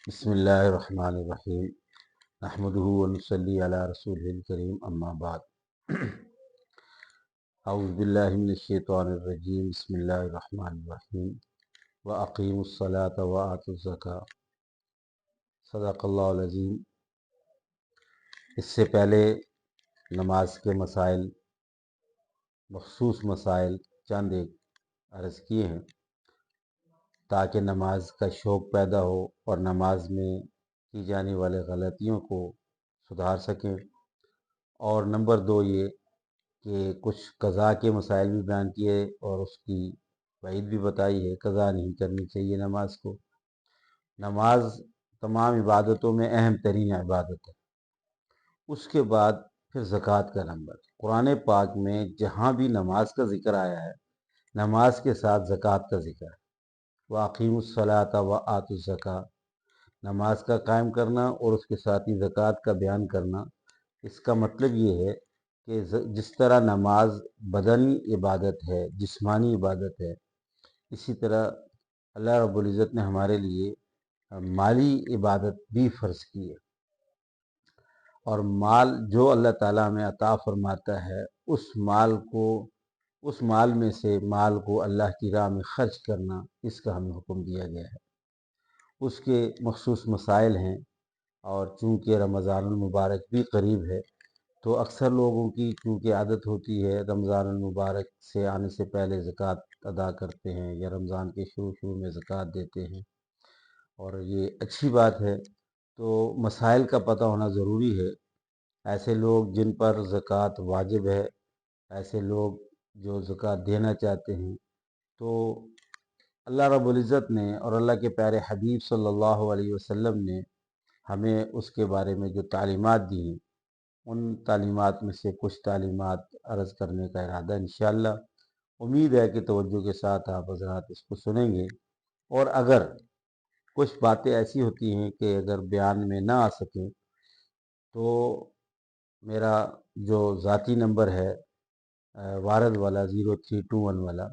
بسم اللہ الرحمن الرحیم نحمدہ ونصلی علی رسولہ الکریم اما بعد اعوذ باللہ من الشیطان الرجیم بسم اللہ الرحمن الرحیم واقیموا الصلاۃ وآتوا الزکاۃ صدق اللہ العظیم۔ اس سے پہلے نماز کے مسائل، مخصوص مسائل چند ایک عرض کیے ہیں تاکہ نماز کا شوق پیدا ہو اور نماز میں کی جانے والے غلطیوں کو سدھار سکیں۔ اور نمبر دو یہ کہ کچھ قضا کے مسائل بھی بیان کیے اور اس کی وعید بھی بتائی ہے، قضا نہیں کرنی چاہیے نماز کو۔ نماز تمام عبادتوں میں اہم ترین عبادت ہے۔ اس کے بعد پھر زکوٰۃ کا نمبر، قرآن پاک میں جہاں بھی نماز کا ذکر آیا ہے نماز کے ساتھ زکوٰۃ کا ذکر ہے۔ وَأَقِیمُوا الصَّلَاةَ وَآتُوا الزَّکَاۃَ، نماز کا قائم کرنا اور اس کے ساتھ ہی زکوٰۃ کا بیان کرنا۔ اس کا مطلب یہ ہے کہ جس طرح نماز بدنی عبادت ہے، جسمانی عبادت ہے، اسی طرح اللہ رب العزت نے ہمارے لیے مالی عبادت بھی فرض کی ہے، اور مال جو اللہ تعالیٰ ہمیں عطا فرماتا ہے اس مال میں سے مال کو اللہ کی راہ میں خرچ کرنا، اس کا ہمیں حکم دیا گیا ہے۔ اس کے مخصوص مسائل ہیں، اور چونکہ رمضان المبارک بھی قریب ہے تو اکثر لوگوں کی چونکہ عادت ہوتی ہے رمضان المبارک سے آنے سے پہلے زکوٰۃ ادا کرتے ہیں یا رمضان کے شروع میں زکوٰۃ دیتے ہیں، اور یہ اچھی بات ہے۔ تو مسائل کا پتہ ہونا ضروری ہے۔ ایسے لوگ جن پر زکوٰۃ واجب ہے، ایسے لوگ جو زکوٰۃ دینا چاہتے ہیں، تو اللہ رب العزت نے اور اللہ کے پیارے حبیب صلی اللہ علیہ وسلم نے ہمیں اس کے بارے میں جو تعلیمات دی ہیں، ان تعلیمات میں سے کچھ تعلیمات عرض کرنے کا ارادہ انشاءاللہ۔ امید ہے کہ توجہ کے ساتھ آپ حضرات اس کو سنیں گے، اور اگر کچھ باتیں ایسی ہوتی ہیں کہ اگر بیان میں نہ آ سکیں تو میرا جو ذاتی نمبر ہے وارد والا 0321 والا،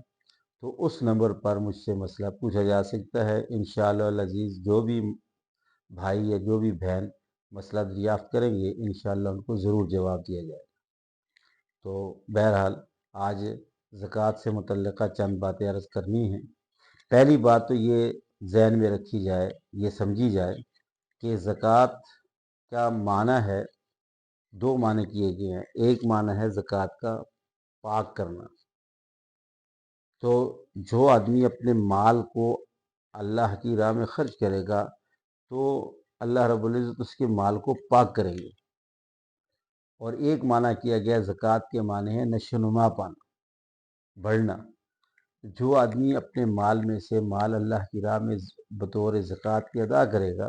تو اس نمبر پر مجھ سے مسئلہ پوچھا جا سکتا ہے۔ انشاءاللہ العزیز جو بھی بھائی یا جو بھی بہن مسئلہ دریافت کریں گے انشاءاللہ ان کو ضرور جواب دیا جائے گا۔ تو بہرحال آج زکوٰۃ سے متعلقہ چند باتیں عرض کرنی ہیں۔ پہلی بات تو یہ ذہن میں رکھی جائے، یہ سمجھی جائے کہ زکوٰۃ کا معنی ہے، دو معنی کیے گئے ہیں۔ ایک معنی ہے زکوٰۃ کا پاک کرنا، تو جو آدمی اپنے مال کو اللہ کی راہ میں خرچ کرے گا تو اللہ رب العزت اس کے مال کو پاک کریں گے۔ اور ایک معنی کیا گیا زکوٰۃ کے معنی ہے نشو نما پانا، بڑھنا۔ جو آدمی اپنے مال میں سے مال اللہ کی راہ میں بطور زکوٰۃ کے ادا کرے گا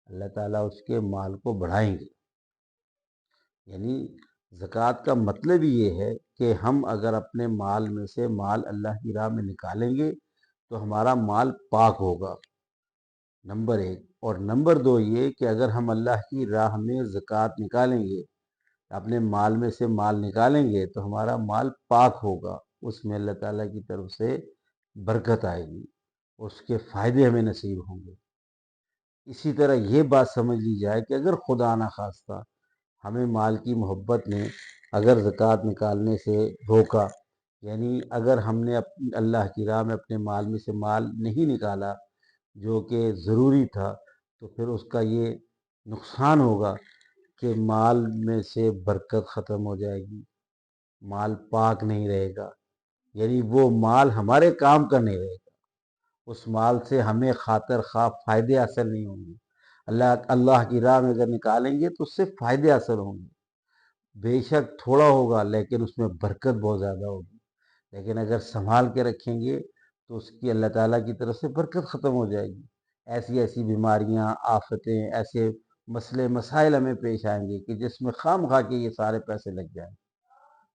اللہ تعالیٰ اس کے مال کو بڑھائیں گے۔ یعنی زکوٰۃ کا مطلب ہی یہ ہے کہ ہم اگر اپنے مال میں سے مال اللہ کی راہ میں نکالیں گے تو ہمارا مال پاک ہوگا، نمبر ایک۔ اور نمبر دو یہ کہ اگر ہم اللہ کی راہ میں زکوٰۃ نکالیں گے، اپنے مال میں سے مال نکالیں گے تو ہمارا مال پاک ہوگا، اس میں اللہ تعالیٰ کی طرف سے برکت آئے گی، اس کے فائدے ہمیں نصیب ہوں گے۔ اسی طرح یہ بات سمجھ لی جائے کہ اگر خدا نخواستہ ہمیں مال کی محبت نے اگر زکوٰۃ نکالنے سے روکا، یعنی اگر ہم نے اللہ کی راہ میں اپنے مال میں سے مال نہیں نکالا جو کہ ضروری تھا، تو پھر اس کا یہ نقصان ہوگا کہ مال میں سے برکت ختم ہو جائے گی، مال پاک نہیں رہے گا، یعنی وہ مال ہمارے کام کا نہیں رہے گا، اس مال سے ہمیں خاطر خواہ فائدے حاصل نہیں ہوں گے۔ اللہ کی راہ میں اگر نکالیں گے تو اس سے فائدے حاصل ہوں گے، بے شک تھوڑا ہوگا لیکن اس میں برکت بہت زیادہ ہوگی۔ لیکن اگر سنبھال کے رکھیں گے تو اس کی اللہ تعالیٰ کی طرف سے برکت ختم ہو جائے گی، ایسی بیماریاں، آفتیں، ایسے مسئلے مسائل ہمیں پیش آئیں گے کہ جس میں خام خواہ کے یہ سارے پیسے لگ جائیں۔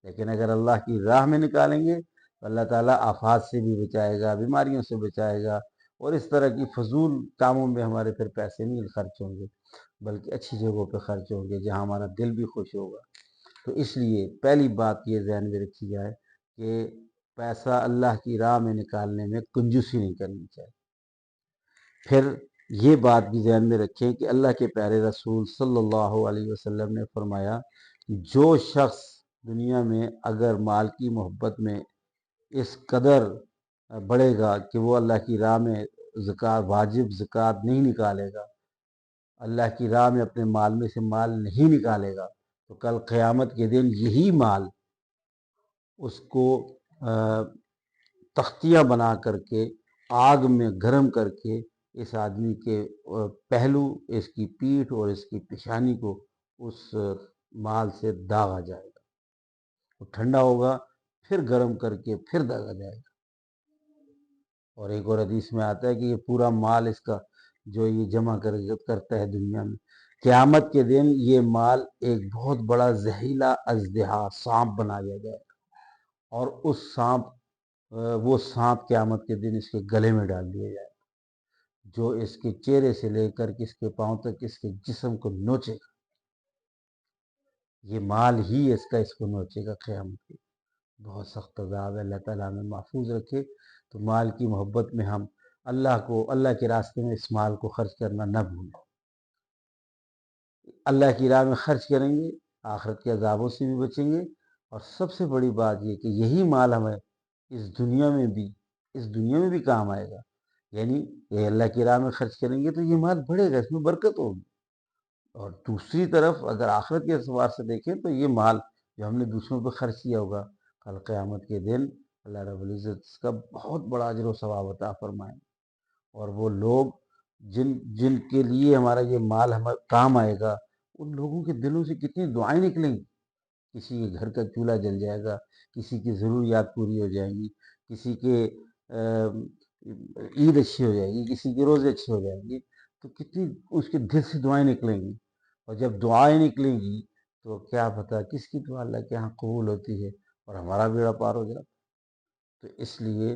لیکن اگر اللہ کی راہ میں نکالیں گے تو اللہ تعالیٰ آفات سے بھی بچائے گا، بیماریوں سے بچائے گا، اور اس طرح کی فضول کاموں میں ہمارے پھر پیسے نہیں خرچ ہوں گے بلکہ اچھی جگہوں پہ خرچ ہوں گے جہاں ہمارا دل بھی خوش ہوگا۔ تو اس لیے پہلی بات یہ ذہن میں رکھی جائے کہ پیسہ اللہ کی راہ میں نکالنے میں کنجوسی نہیں کرنی چاہیے۔ پھر یہ بات بھی ذہن میں رکھیں کہ اللہ کے پیارے رسول صلی اللہ علیہ وسلم نے فرمایا، جو شخص دنیا میں اگر مال کی محبت میں اس قدر بڑھے گا کہ وہ اللہ کی راہ میں زکوٰۃ، واجب زکوٰۃ نہیں نکالے گا، اللہ کی راہ میں اپنے مال میں سے مال نہیں نکالے گا، تو کل قیامت کے دن یہی مال اس کو تختیاں بنا کر کے آگ میں گرم کر کے اس آدمی کے پہلو، اس کی پیٹھ اور اس کی پیشانی کو اس مال سے داغا جائے گا، وہ ٹھنڈا ہوگا، پھر گرم کر کے پھر داغا جائے گا۔ اور ایک اور حدیث میں آتا ہے کہ یہ پورا مال اس کا جو یہ جمع کرتا ہے دنیا میں، قیامت کے دن یہ مال ایک بہت بڑا زہریلا اژدہا سانپ بنا دیا جائے گا، اور اس وہ سانپ قیامت کے دن اس کے گلے میں ڈال دیا جائے گا، جو اس کے چہرے سے لے کر کے اس کے پاؤں تک اس کے جسم کو نوچے گا۔ یہ مال ہی اس کو نوچے گا قیامت کے۔ بہت سخت عذاب ہے، اللہ تعالیٰ ہمیں محفوظ رکھے۔ تو مال کی محبت میں ہم اللہ کے راستے میں اس مال کو خرچ کرنا نہ بھولیں۔ اللہ کی راہ میں خرچ کریں گے، آخرت کے عذابوں سے بھی بچیں گے، اور سب سے بڑی بات یہ کہ یہی مال ہمیں اس دنیا میں بھی کام آئے گا۔ یعنی یہ اللہ کی راہ میں خرچ کریں گے تو یہ مال بڑھے گا، اس میں برکت ہوگی۔ اور دوسری طرف اگر آخرت کے اعتبار سے دیکھیں تو یہ مال جو ہم نے دوسروں پہ خرچ کیا ہوگا، کل قیامت کے دن اللہ رب العزت اس کا بہت بڑا اجر و ثواب عطا فرمائیں۔ اور وہ لوگ جن کے لیے ہمارا یہ مال ہمیں کام آئے گا، ان لوگوں کے دلوں سے کتنی دعائیں نکلیں گی۔ کسی کے گھر کا چولہا جل جائے گا، کسی کی ضروریات پوری ہو جائیں گی، کسی کے عید اچھی ہو جائے گی، کسی کے روزے اچھے ہو جائیں گے، تو کتنی اس کے دل سے دعائیں نکلیں گی۔ اور جب دعائیں نکلیں گی تو کیا پتہ کس کی دعا اللہ کے ہاں قبول ہوتی ہے اور ہمارا بیڑا پار ہو جاتا۔ تو اس لیے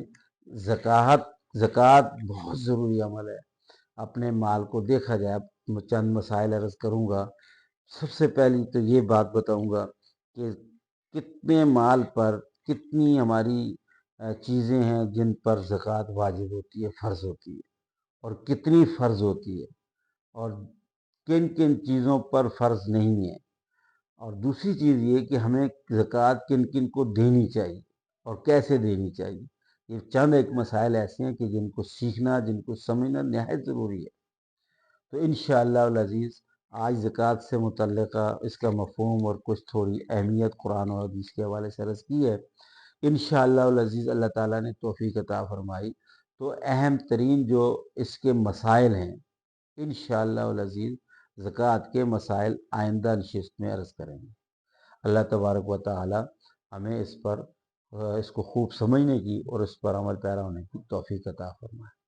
زکوٰۃ بہت ضروری عمل ہے۔ اپنے مال کو دیکھا جائے، میں چند مسائل عرض کروں گا۔ سب سے پہلی تو یہ بات بتاؤں گا کہ کتنے مال پر کتنی ہماری چیزیں ہیں جن پر زکوٰۃ واجب ہوتی ہے، فرض ہوتی ہے، اور کتنی فرض ہوتی ہے، اور کن کن چیزوں پر فرض نہیں ہے۔ اور دوسری چیز یہ کہ ہمیں زکوٰۃ کن کن کو دینی چاہیے اور کیسے دینی چاہیے۔ یہ چند ایک مسائل ایسے ہیں کہ جن کو سیکھنا، جن کو سمجھنا نہایت ضروری ہے۔ تو انشاءاللہ العزیز آج زکوٰۃ سے متعلقہ اس کا مفہوم اور کچھ تھوڑی اہمیت قرآن و حدیث کے حوالے سے عرض کی ہے۔ انشاءاللہ العزیز اللہ تعالیٰ نے توفیق عطا فرمائی تو اہم ترین جو اس کے مسائل ہیں، انشاءاللہ العزیز زکوٰۃ کے مسائل آئندہ نشست میں عرض کریں گے۔ اللہ تبارک و تعالی ہمیں اس کو خوب سمجھنے کی اور اس پر عمل پیرا ہونے کی توفیق عطا فرمائے۔